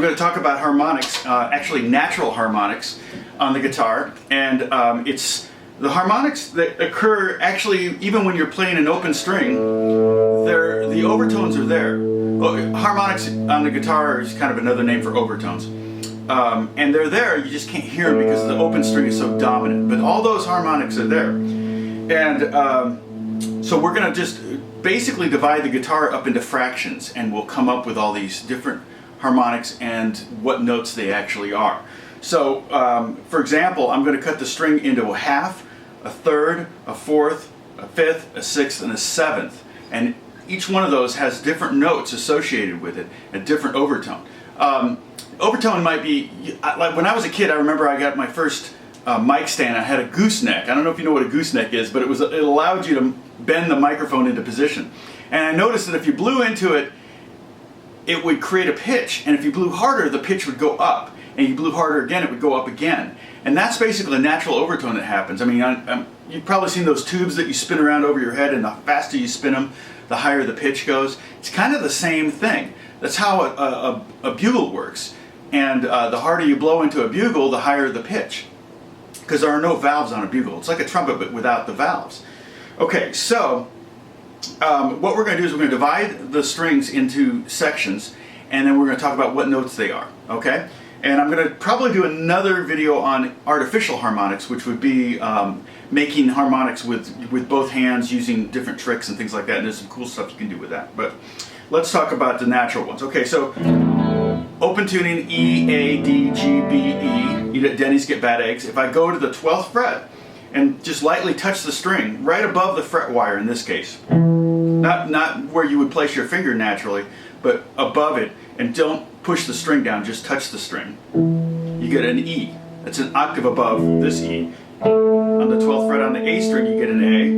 going to talk about harmonics, actually natural harmonics on the guitar, and it's the harmonics that occur actually even when you're playing an open string. The overtones are there. Harmonics on the guitar is kind of another name for overtones, and they're there. You just can't hear them because the open string is so dominant. But all those harmonics are there, and so we're going to just basically divide the guitar up into fractions, and we'll come up with all these different harmonics and what notes they actually are. So, for example, I'm going to cut the string into a half, a third, a fourth, a fifth, a sixth, and a seventh. And each one of those has different notes associated with it, a different overtone. Overtone might be, like when I was a kid, I remember I got my first mic stand. I had a gooseneck. I don't know if you know what a gooseneck is, but it allowed you to bend the microphone into position. And I noticed that if you blew into it, it would create a pitch, and if you blew harder, the pitch would go up, and you blew harder again, it would go up again. And that's basically a natural overtone that happens. I mean, you've probably seen those tubes that you spin around over your head, and the faster you spin them, the higher the pitch goes. It's kind of the same thing. That's how a bugle works. And the harder you blow into a bugle, the higher the pitch, because there are no valves on a bugle. It's like a trumpet, but without the valves. Okay, so what we're going to do is we're going to divide the strings into sections, and then we're going to talk about what notes they are, okay? And I'm going to probably do another video on artificial harmonics, which would be making harmonics with both hands, using different tricks and things like that, and there's some cool stuff you can do with that. But let's talk about the natural ones. Okay, so open tuning, E, A, D, G, B, E, eat at Denny's, get bad eggs. If I go to the 12th fret and just lightly touch the string, right above the fret wire in this case, not where you would place your finger naturally, but above it, and don't push the string down, just touch the string, you get an E. That's an octave above this E. On the 12th fret on the A string, you get an A,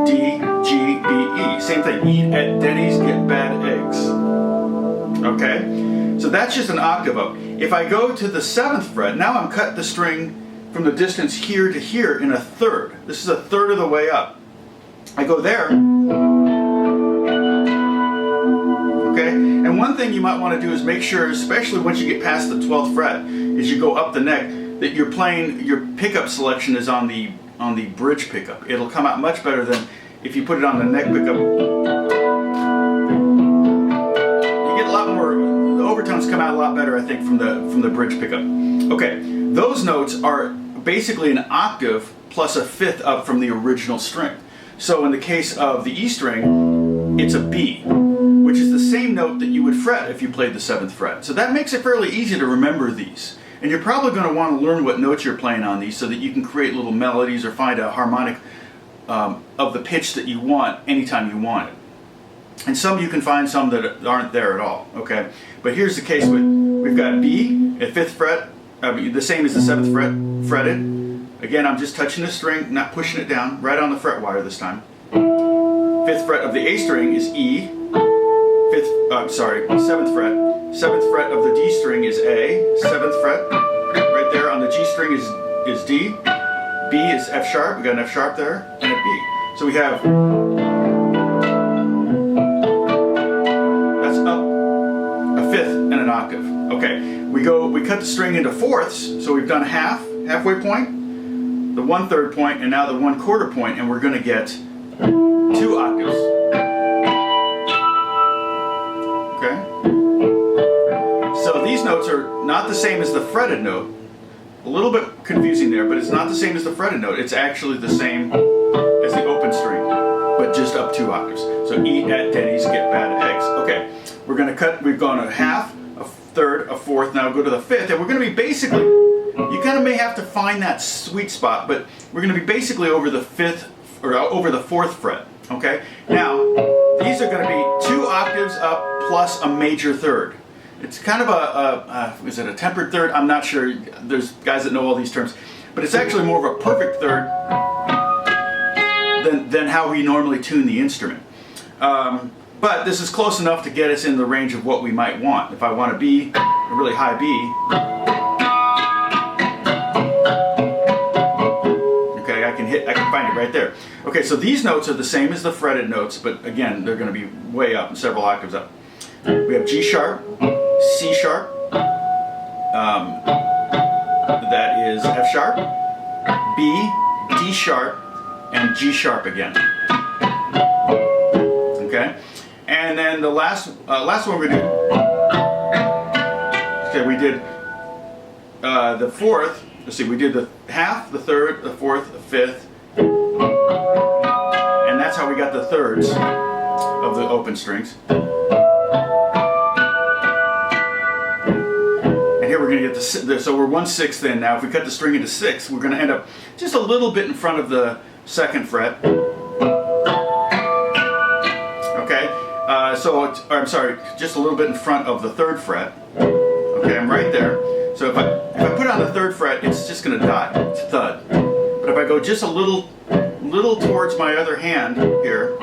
D, G, B, E. Same thing, eat at Denny's, get bad eggs. Okay? So that's just an octave up. If I go to the 7th fret, now I'm cutting the string from the distance here to here in a third. This is a third of the way up. I go there. Okay? And one thing you might want to do is make sure, especially once you get past the 12th fret, is you go up the neck, that you're playing, your pickup selection is on the bridge pickup. It'll come out much better than if you put it on the neck pickup. You get a lot more, the overtones come out a lot better, I think, from the bridge pickup. Okay, those notes are basically an octave plus a fifth up from the original string. So in the case of the E string, it's a B, which is the same note that you would fret if you played the 7th fret. So that makes it fairly easy to remember these. And you're probably going to want to learn what notes you're playing on these so that you can create little melodies or find a harmonic of the pitch that you want anytime you want it. And some you can find some that aren't there at all, okay? But here's the case with, we've got B at 5th fret, the same as the 7th fret, fretted. Again, I'm just touching the string, not pushing it down, right on the fret wire this time. 5th fret of the A string is E. 7th fret. 7th fret of the D string is A. 7th fret, right there on the G string is D. B is F sharp. We got an F sharp there and a B. So we have, that's up a fifth and an octave. Okay, we cut the string into fourths. So we've done halfway point, the 1/3 point, and now the 1/4 point, and we're going to get 2 octaves. So these notes are not the same as the fretted note. A little bit confusing there, but it's not the same as the fretted note. It's actually the same as the open string, but just up 2 octaves. So eat at Denny's, get bad eggs. Okay, we're going to cut, we've gone a half, a third, a fourth, now go to the 5th, and we're going to be basically, you kind of may have to find that sweet spot, but we're going to be basically over the 5th, or over the 4th fret. Okay, now these are going to be 2 octaves up plus a major third. It's kind of is it a tempered third? I'm not sure. There's guys that know all these terms. But it's actually more of a perfect third than how we normally tune the instrument. But this is close enough to get us in the range of what we might want. If I want to be a really high B, okay, I can find it right there. Okay, so these notes are the same as the fretted notes, but again, they're going to be way up, several octaves up. We have G sharp, C sharp, that is F sharp, B, D sharp, and G sharp again. Okay, and then the last one we do. Okay, we did the fourth. Let's see, we did the half, the third, the fourth, the fifth, and that's how we got the thirds of the open strings. And here we're going to get the, so we're 1/6 in now. If we cut the string into 6, we're going to end up just a little bit in front of the 2nd fret. Okay, so it's, or I'm sorry, just a little bit in front of the 3rd fret. Okay, I'm right there. So if I put it on the 3rd fret, it's just going to die. It's thud. But if I go just a little towards my other hand here,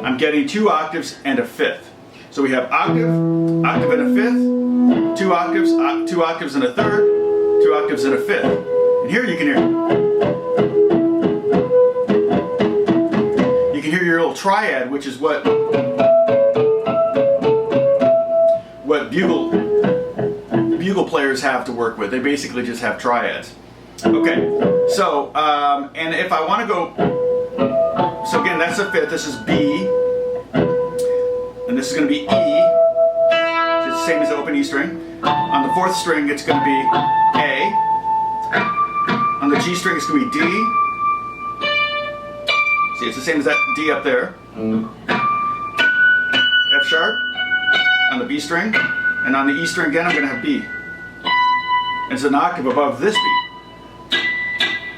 I'm getting 2 octaves and a 5th. So we have octave and a 5th, 2 octaves, 2 octaves and a 3rd, 2 octaves and a 5th. And here you can hear your little triad, which is what bugle players have to work with. They basically just have triads. Okay, so and if I want to go, so again, that's a 5th. This is B, and this is going to be E. So it's the same as the open E string. On the 4th string, it's going to be A. On the G string, it's going to be D. See, it's the same as that D up there. F sharp on the B string, and on the E string again, I'm going to have B. And it's an octave above this B.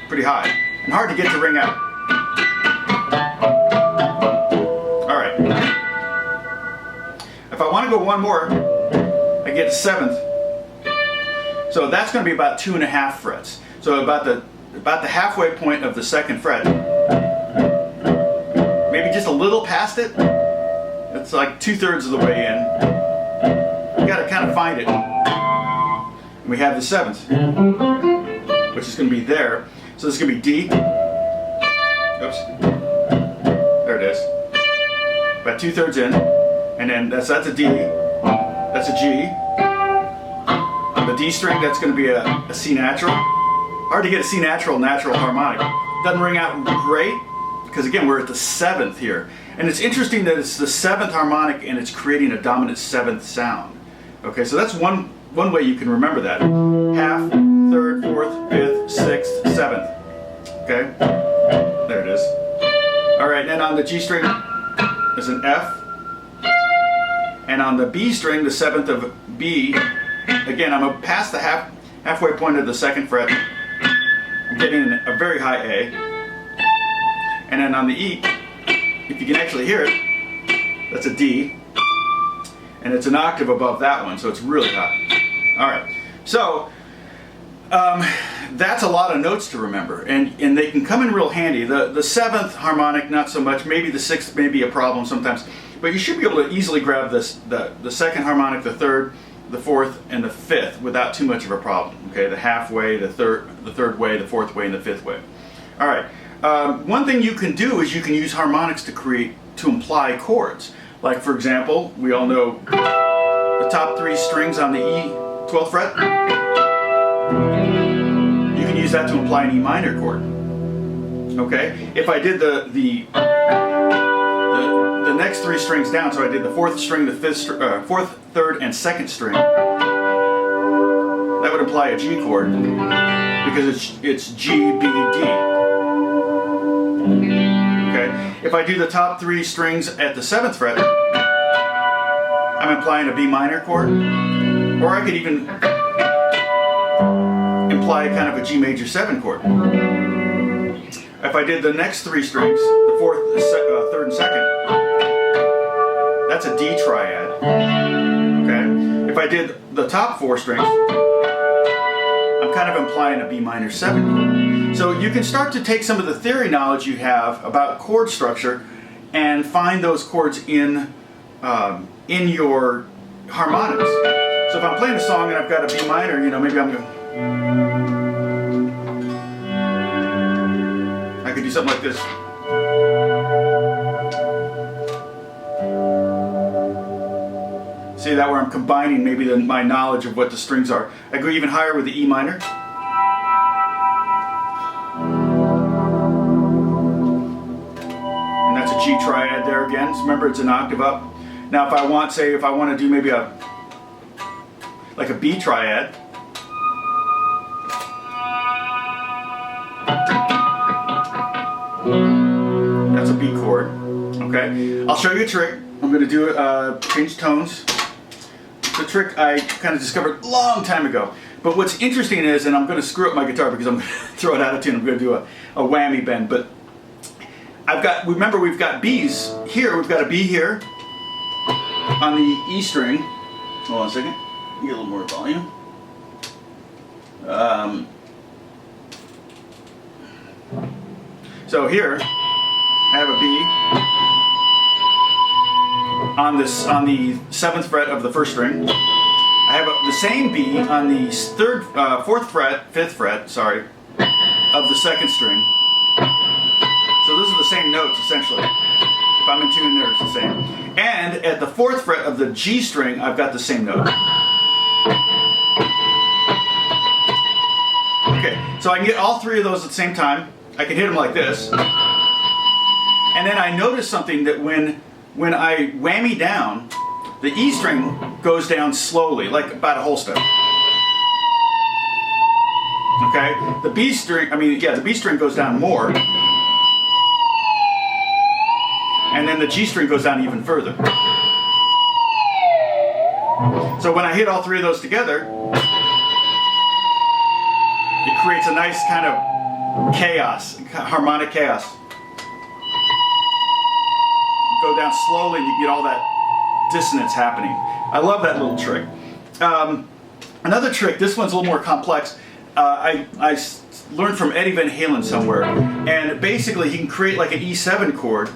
Pretty high, and hard to get to ring out. All right. If I want to go one more, I get 7th. So that's going to be about 2.5 frets. So about the halfway point of the 2nd fret. Maybe just a little past it. It's like 2/3 of the way in. You got to kind of find it. And we have the 7th, which is going to be there. So this is going to be D. Oops. There it is. About 2/3 in. And then that's a D. That's a G. On the D string, that's going to be a C natural. Hard to get a C natural harmonic. Doesn't ring out great, because again, we're at the 7th here. And it's interesting that it's the 7th harmonic and it's creating a dominant 7th sound. Okay, so that's one way you can remember that. Half, 3rd, 4th, 5th, 6th, 7th. Okay, there it is. All right, and then on the G string is an F. And on the B string, the 7th of B, again, I'm past the halfway point of the 2nd fret. I'm getting a very high A. And then on the E, if you can actually hear it, that's a D. And it's an octave above that one, so it's really high. All right, so that's a lot of notes to remember, and they can come in real handy. The 7th harmonic, not so much. Maybe the 6th may be a problem sometimes, but you should be able to easily grab this, the 2nd harmonic, the 3rd, the 4th, and the 5th without too much of a problem. Okay, the halfway, the third way, the 4th way, and the 5th way. All right. One thing you can do is you can use harmonics to imply chords. Like, for example, we all know the top 3 strings on the E 12th fret. You can use that to imply an E minor chord. Okay, if I did the next 3 strings down, so I did the 4th string, the 4th, 3rd, and 2nd string, that would imply a G chord because it's G, B, D. Okay, if I do the top 3 strings at the 7th fret, I'm implying a B minor chord, or I could even imply kind of a G major 7 chord. If I did the next 3 strings, the 4th, 3rd, and 2nd, that's a D triad. Okay, if I did the top 4 strings, I'm kind of implying a B minor 7 chord. So you can start to take some of the theory knowledge you have about chord structure and find those chords in your harmonics. So if I'm playing a song and I've got a B minor, you know, maybe I'm going. I could do something like this. See that where I'm combining maybe my knowledge of what the strings are. I go even higher with the E minor. And that's a G triad there again. So remember, it's an octave up. Now if I want, say, if I want to do maybe like a B triad. That's a B chord. Okay, I'll show you a trick. I'm going to do change tones. It's a trick I kind of discovered a long time ago. But what's interesting is, and I'm going to screw up my guitar because I'm going to throw it out of tune. I'm going to do a whammy bend. But remember we've got B's here. We've got a B here on the E string. Hold on a second. Get a little more volume. So here I have a B on the 7th fret of the first string. I have the same B on the 5th fret, sorry, of the 2nd string. So those are the same notes essentially. If I'm in tune there, it's the same. And at the 4th fret of the G string, I've got the same note. Okay, so I can get all three of those at the same time. I can hit them like this. And then I notice something, that when I whammy down, the E string goes down slowly, like about a whole step. Okay? The B string, the B string goes down more. And then the G string goes down even further. So when I hit all three of those together, it creates a nice kind of chaos, harmonic chaos. You go down slowly and you get all that dissonance happening. I love that little trick. Another trick, this one's a little more complex. I learned from Eddie Van Halen somewhere, and basically he can create like an E7 chord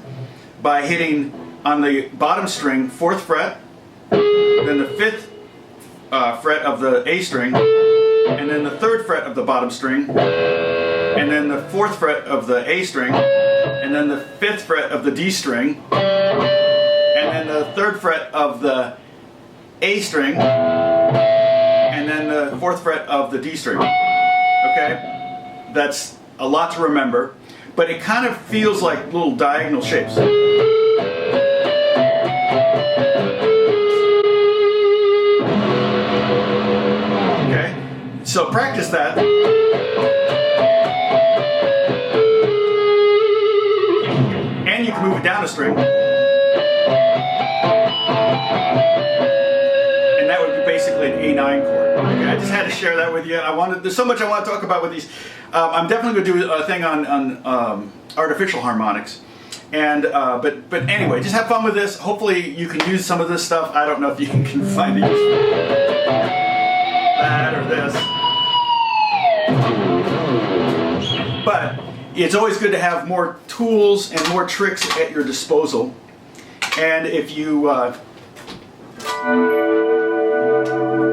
by hitting on the bottom string, 4th fret, then the 5th fret of the A string, and then the 3rd fret of the bottom string, and then the 4th fret of the A string, and then the 5th fret of the D string, and then the 3rd fret of the A string, and then the 4th fret of the D string. Okay? That's a lot to remember, but it kind of feels like little diagonal shapes. Okay? So practice that. And you can move it down a string. And that would be basically an A9 chord. Okay, I just had to share that with you. There's so much I want to talk about with these. I'm definitely going to do a thing on artificial harmonics. And but anyway, just have fun with this. Hopefully you can use some of this stuff. I don't know if you can find a use for that or this. But it's always good to have more tools and more tricks at your disposal. And if you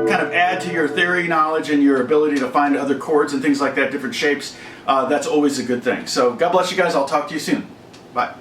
kind of add to your theory knowledge and your ability to find other chords and things like that, different shapes, that's always a good thing. So God bless you guys. I'll talk to you soon. Bye.